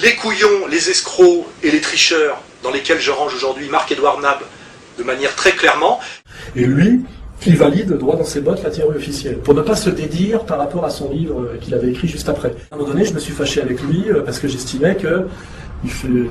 Les couillons, les escrocs et les tricheurs, dans lesquels je range aujourd'hui Marc-Édouard Nab de manière très clairement. Et lui, il valide droit dans ses bottes la théorie officielle, pour ne pas se dédire par rapport à son livre qu'il avait écrit juste après. À un moment donné, je me suis fâché avec lui parce que j'estimais que...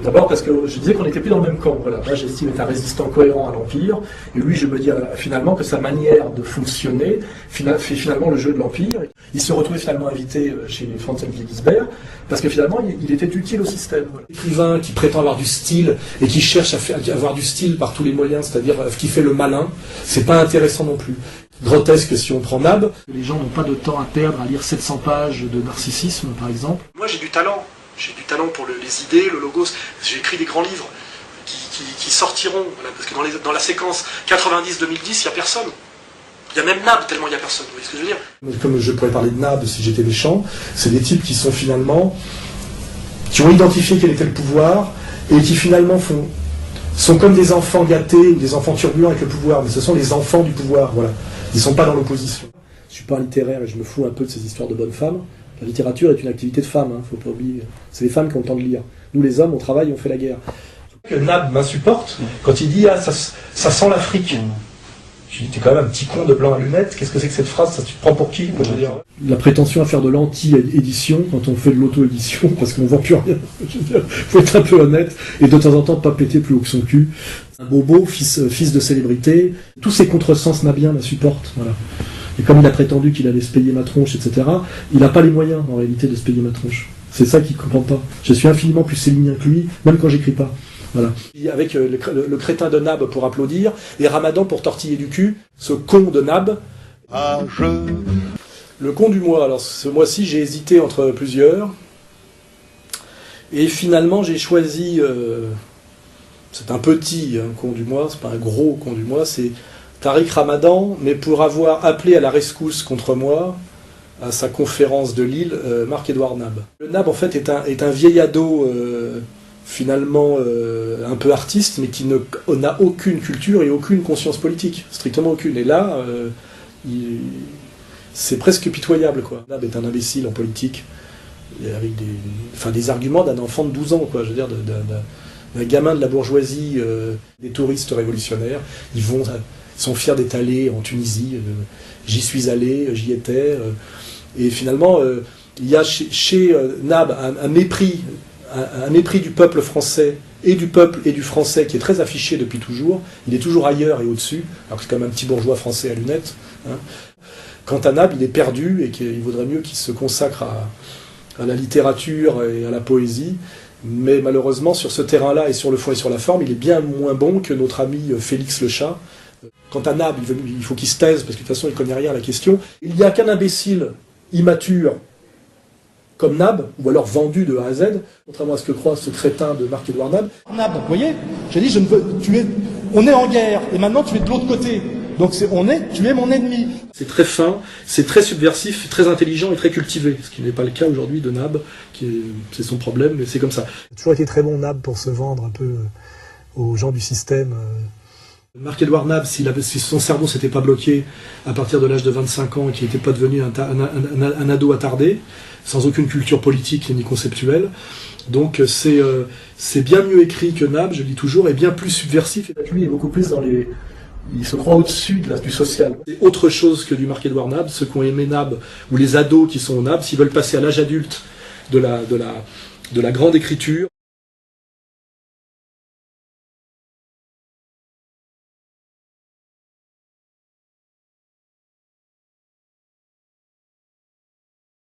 D'abord parce que je disais qu'on n'était plus dans le même camp. Voilà. Moi, j'estime être un résistant cohérent à l'Empire, et lui, je me dis finalement que sa manière de fonctionner fait finalement le jeu de l'Empire. Il se retrouvait finalement invité chez Franz Gisbert, parce que finalement, il était utile au système. Voilà. L'écrivain qui prétend avoir du style, et qui cherche à avoir du style par tous les moyens, c'est-à-dire qui fait le malin, c'est pas intéressant non plus. Grotesque si on prend Nab. Les gens n'ont pas de temps à perdre à lire 700 pages de narcissisme, par exemple. Moi, j'ai du talent. J'ai du talent pour les idées, le logos. J'ai écrit des grands livres qui sortiront. Voilà, parce que dans la séquence 90-2010, il n'y a personne. Il y a même Nab, tellement il n'y a personne. Vous voyez ce que je veux dire? Comme je pourrais parler de Nab si j'étais méchant, c'est des types qui sont finalement... qui ont identifié quel était le pouvoir, et qui finalement sont comme des enfants gâtés, ou des enfants turbulents avec le pouvoir, mais ce sont les enfants du pouvoir, voilà. Ils ne sont pas dans l'opposition. Je suis pas littéraire et je me fous un peu de ces histoires de bonnes femmes. La littérature est une activité de femmes, faut pas oublier. C'est les femmes qui ont le temps de lire. Nous, les hommes, on travaille et on fait la guerre. Que Nab m'insupporte quand il dit « Ah, ça sent l'Afrique ». Je dis « T'es quand même un petit con de blanc à lunettes, qu'est-ce que c'est que cette phrase? Ça, tu te prends pour qui, quoi, je veux dire. La prétention à faire de l'anti-édition quand on fait de l'auto-édition, parce qu'on ne vend plus rien. Je veux dire, faut être un peu honnête, et de temps en temps pas péter plus haut que son cul. Un bobo, fils de célébrité, tous ces contresens nabiens m'insupportent, voilà. Et comme il a prétendu qu'il allait se payer ma tronche, etc., il n'a pas les moyens, en réalité, de se payer ma tronche. C'est ça qu'il ne comprend pas. Je suis infiniment plus célinien que lui, même quand j'écris pas. Voilà. Avec le crétin de Nab pour applaudir, et Ramadan pour tortiller du cul, ce con de Nab. Le con du mois. Alors, ce mois-ci, j'ai hésité entre plusieurs. Et finalement, j'ai choisi... c'est un petit con du mois, c'est pas un gros con du mois, c'est... Tariq Ramadan, mais pour avoir appelé à la rescousse contre moi, à sa conférence de Lille, Marc-Édouard Nab. Le Nab, en fait, est un vieil ado, finalement, un peu artiste, mais qui n'a aucune culture et aucune conscience politique, strictement aucune. Et là, c'est presque pitoyable, quoi. Nab est un imbécile en politique, avec des arguments d'un enfant de 12 ans, quoi, je veux dire, d'un gamin de la bourgeoisie, des touristes révolutionnaires. Ils sont fiers d'être allés en Tunisie, j'y suis allé, j'y étais, et finalement, il y a chez Nab un mépris du peuple français, et du peuple et du français, qui est très affiché depuis toujours. Il est toujours ailleurs et au-dessus, alors que c'est quand même un petit bourgeois français à lunettes. Hein. Quant à Nab, il est perdu, et qu'il vaudrait mieux qu'il se consacre à la littérature et à la poésie, mais malheureusement, sur ce terrain-là, et sur le fond et sur la forme, il est bien moins bon que notre ami Félix Le Chat. Quant à Nab, il faut qu'il se taise, parce que de toute façon, il ne connaît rien à la question. Il n'y a qu'un imbécile immature comme Nab, ou alors vendu de A à Z, contrairement à ce que croit ce crétin de Marc-Édouard Nab. Nab, vous voyez, j'ai dit, on est en guerre, et maintenant tu es de l'autre côté. Donc tu es mon ennemi. C'est très fin, c'est très subversif, très intelligent et très cultivé, ce qui n'est pas le cas aujourd'hui de Nab, c'est son problème, mais c'est comme ça. Il a toujours été très bon, Nab, pour se vendre un peu aux gens du système. Marc-Édouard Nab, si son cerveau s'était pas bloqué à partir de l'âge de 25 ans et qu'il n'était pas devenu un ado attardé, sans aucune culture politique ni conceptuelle, donc c'est bien mieux écrit que Nab, je le dis toujours, et bien plus subversif. Et lui est beaucoup plus dans les... Il se croit au-dessus du social. C'est autre chose que du Marc-Édouard Nab. Ceux qui ont aimé Nab, ou les ados qui sont au Nab, s'ils veulent passer à l'âge adulte de la grande écriture,